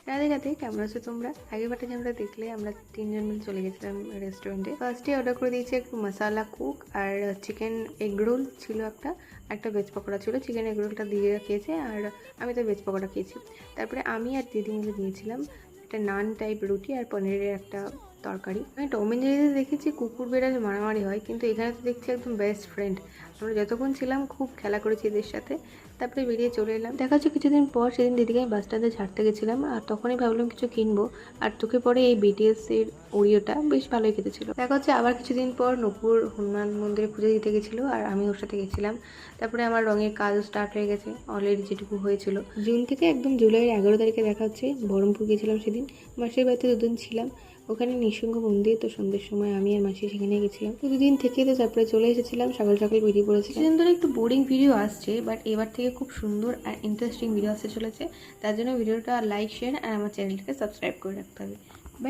রাধে রাধে, কেমন আছো তোমরা? আগেরবারটা যে আমরা দেখলে আমরা তিনজন মিলে চলে গেছিলাম রেস্টুরেন্টে। ফার্স্টে অর্ডার করে দিয়েছি একটু মশালা কুক আর চিকেন এগ রোল ছিল, একটা ভেজ পকোড়া ছিল। চিকেন এগ রোলটা দিয়ে খেয়েছে আর আমি তো ভেজ পকোড়া খেয়েছি। তারপরে আমি আর দিদি মিলে নিয়েছিলাম একটা নান টাইপ রুটি আর পনিরের একটা তরকারি। আমি টম এন্ড জেরিতে দেখেছি কুকুর বেড়াল মারামারি হয়, কিন্তু এখানে তো দেখছি একদম বেস্ট ফ্রেন্ড। আমরা যতক্ষণ ছিলাম খুব খেলা করেছি এদের সাথে। তারপরে বেরিয়ে চলে এলাম। দেখা যাচ্ছে কিছুদিন পর, সেদিন দিদিকে আমি বাস স্ট্যান্ডে ছাড়তে গেছিলাম আর তখনই ভাবলাম কিছু কিনবো। আর চোখে পড়ে এই বিটিএস এর ওরিওটা, বেশ ভালোই খেতে ছিল। দেখা হচ্ছে আবার কিছুদিন পর নূপুর হনুমান মন্দিরে পুজো দিতে গেছিলো আর আমি ওর সাথে গেছিলাম। তারপরে আমার রঙের কাজও স্টার্ট হয়ে গেছে অলরেডি, যেটুকু হয়েছিল। জুন থেকে একদম জুলাইয়ের 11 তারিখে দেখা হচ্ছে। বহরমপুর গেছিলাম সেদিন, মাসির বাড়িতে দুদিন ছিলাম। ওখানে নৃসিংহ মন্দির, তো সন্ধ্যের সময় আমি আর মাসি সেখানে গেছিলাম। তো দুদিন থেকে তো তারপরে চলে এসেছিলাম, সকাল সকাল বেরিয়ে পড়েছিলাম। কিছুদিন ধরে একটু বোরিং ভিডিও আসছে, বাট এবার থেকে খুব সুন্দর আর ইন্টারেস্টিং ভিডিও আসতে চলেছে। তার জন্য ভিডিওটা লাইক, শেয়ার আর আমার চ্যানেলটাকে সাবস্ক্রাইব করে রাখতে হবে। বাই।